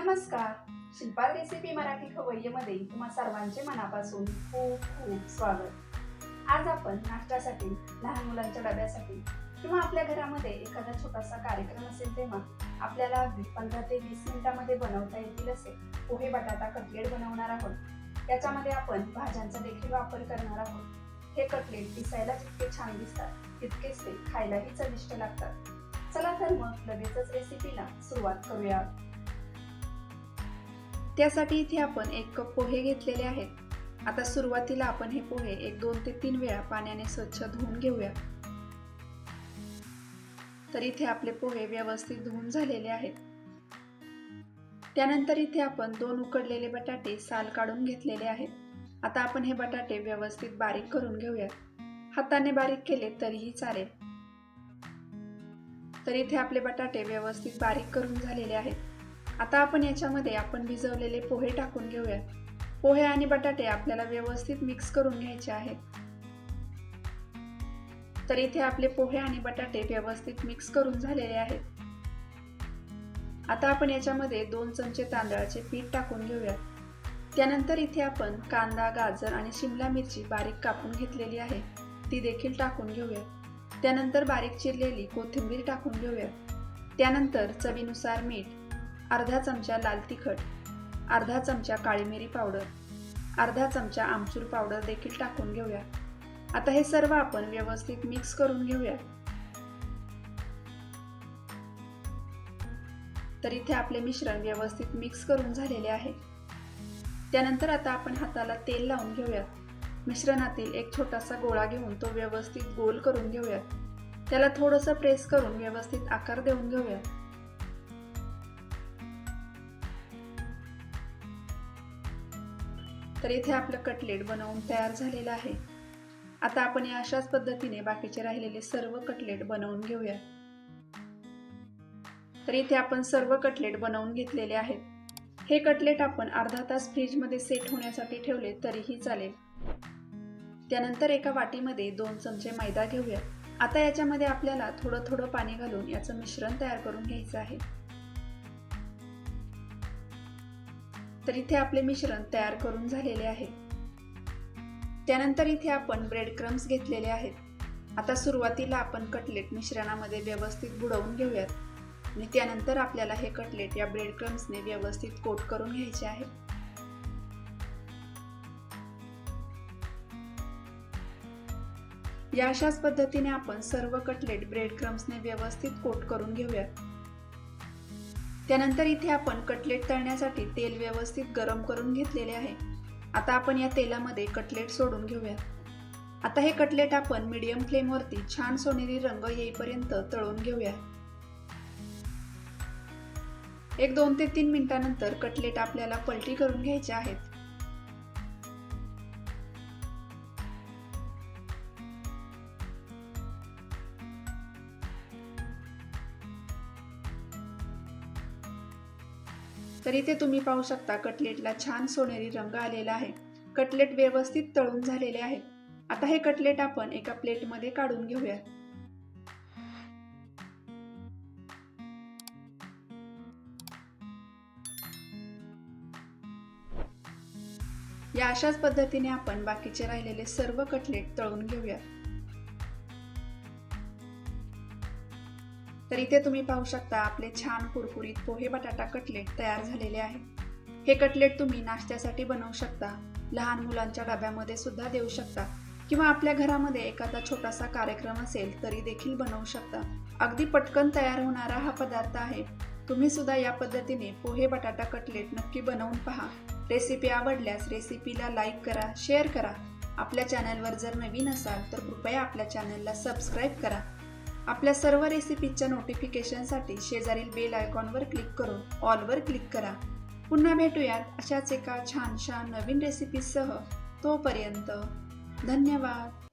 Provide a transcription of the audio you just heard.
नमस्कार. शिल्पा रेसिपी मराठी खवय्येमध्ये तुम्हा सर्वांचे मनापासून खूप खूप स्वागत. आज आपण नाश्त्यासाठी, लहान मुलांच्या डब्यासाठी किंवा आपल्या घरामध्ये एखादा छोटासा कार्यक्रम असेल तेव्हा आपल्याला 15 ते 20 मिनिटांमध्ये बनवता येतील असे पोहे बटाटा कटलेट बनवणार आहोत. याच्यामध्ये आपण भाज्यांचा देखील वापर करणार आहोत. हे कटलेट दिसायला जितके छान दिसतात तितकेच ते खायलाही चविष्ट लागतात. चला तर मग लगेचच रेसिपीला सुरुवात करूया. त्यासाठी इथे आपण 1 कप पोहे घेतलेले आहेत. आता सुरुवातीला आपण हे पोहे 2 ते 3 वेळा पाण्याने स्वच्छ धुवून घेऊया. तर इथे आपले पोहे व्यवस्थित धुवून झालेले आहेत. त्यानंतर इथे आपण 2 उकडलेले बटाटे साल काढून घेतलेले आहेत. आता आपण हे बटाटे व्यवस्थित बारीक करून घेऊया. हाताने बारीक केले तरीही चालेल. तर इथे आपले बटाटे व्यवस्थित बारीक करून झालेले आहेत. आता आपण याच्यामध्ये भिजवलेले पोहे टाकून घेऊया. पोहे आणि बटाटे आपल्याला व्यवस्थित मिक्स करून घ्यायचे आहेत. तर इथे आपले पोहे आणि बटाटे व्यवस्थित मिक्स करून झालेले आहेत. आता आपण याच्यामध्ये 2 चमचे तांदळाचे पीठ टाकून घेऊया. त्यानंतर इथे आपण कांदा, गाजर आणि शिमला मिरची बारीक कापून घेतलेली आहे ती देखील टाकून घेऊया. त्यानंतर बारीक चिरलेली कोथिंबीर टाकून घेऊया. त्यानंतर चवीनुसार मीठ, अर्धा चमचा लाल तिखट, अर्धा चमचा काळी मिरी पावडर, अर्धा चमचा आमचूर पावडर देखील टाकून घेऊया. आता हे सर्व आपण व्यवस्थित मिक्स करून घेऊया. तर इथे आपले मिश्रण व्यवस्थित मिक्स करून झालेले आहे. त्यानंतर आता आपण हाताला तेल लावून घेऊया. मिश्रणातील एक छोटासा गोळा घेऊन तो व्यवस्थित गोल करून घेऊया. त्याला थोडंसं प्रेस करून व्यवस्थित आकार देऊन घेऊया. तर इथे आपलं कटलेट बनवून तयार झालेलं आहे. आता आपण या अशाच पद्धतीने बाकीचे राहिलेले सर्व कटलेट बनवून घेऊया. तर इथे आपण सर्व कटलेट बनवून घेतलेले आहेत. हे कटलेट आपण अर्धा तास फ्रीजमध्ये सेट होण्यासाठी ठेवले तरीही चालेल. त्यानंतर एका वाटीमध्ये 2 चमचे मैदा घेऊया. आता याच्यामध्ये आपल्याला थोडं थोडं पाणी घालून याचं मिश्रण तयार करून घ्यायचं आहे. तर इथे आपले मिश्रण तयार करून झालेले आहे. त्यानंतर इथे आपण ब्रेड क्रम्स घेतलेले आहेत. आता सुरुवातीला आपण कटलेट मिश्रणामध्ये व्यवस्थित बुडवून घेऊयात आणि त्यानंतर आपल्याला हे कटलेट या ब्रेड क्रम्सने व्यवस्थित कोट करून घ्यायचे आहे. या अशाच पद्धतीने आपण सर्व कटलेट ब्रेड क्रम्सने व्यवस्थित कोट करून घेऊयात. त्यानंतर इथे आपण कटलेट तळण्यासाठी तेल व्यवस्थित गरम करून घेतलेले आहे. आता आपण या तेलामध्ये कटलेट सोडून घेऊया. आता हे कटलेट आपण मीडियम फ्लेमवरती छान सोनेरी रंग येईपर्यंत तळून घेऊया. 2 ते 3 मिनिटांनंतर कटलेट आपल्याला पलटी करून घ्यायचे आहेत. तर इथे तुम्ही पाहू शकता कटलेटला छान सोनेरी रंग आलेला आहे. कटलेट व्यवस्थित तळून झालेले आहेत. आता हे कटलेट आपण एका प्लेटमध्ये काढून घेऊया. या अशाच पद्धतीने आपण बाकीचे राहिलेले सर्व कटलेट तळून घेऊया. तर इथे तुम्ही पाहू शकता आपले छान कुरकुरीत पोहे बटाटा कटलेट तयार झालेले आहे. हे कटलेट तुम्ही नाश्त्यासाठी बनवू शकता, लहान मुलांच्या डब्यामध्ये सुद्धा देऊ शकता किंवा आपल्या घरामध्ये एखादा छोटासा कार्यक्रम असेल तरी देखील बनवू शकता. अगदी पटकन तयार होणारा हा पदार्थ आहे. तुम्ही सुद्धा या पद्धतीने पोहे बटाटा कटलेट नक्की बनवून पहा. रेसिपी आवडल्यास रेसिपीला लाईक करा, शेअर करा. आपल्या चॅनलवर जर नवीन असाल तर कृपया आपल्या चॅनलला सबस्क्राईब करा. आपल्या सर्व रेसिपीच्या नोटिफिकेशनसाठी शेजारील बेल आयकॉनवर क्लिक करून ऑलवर क्लिक करा. पुन्हा भेटूयात अशाच एका छानशा नवीन रेसिपीसह. तोपर्यंत धन्यवाद.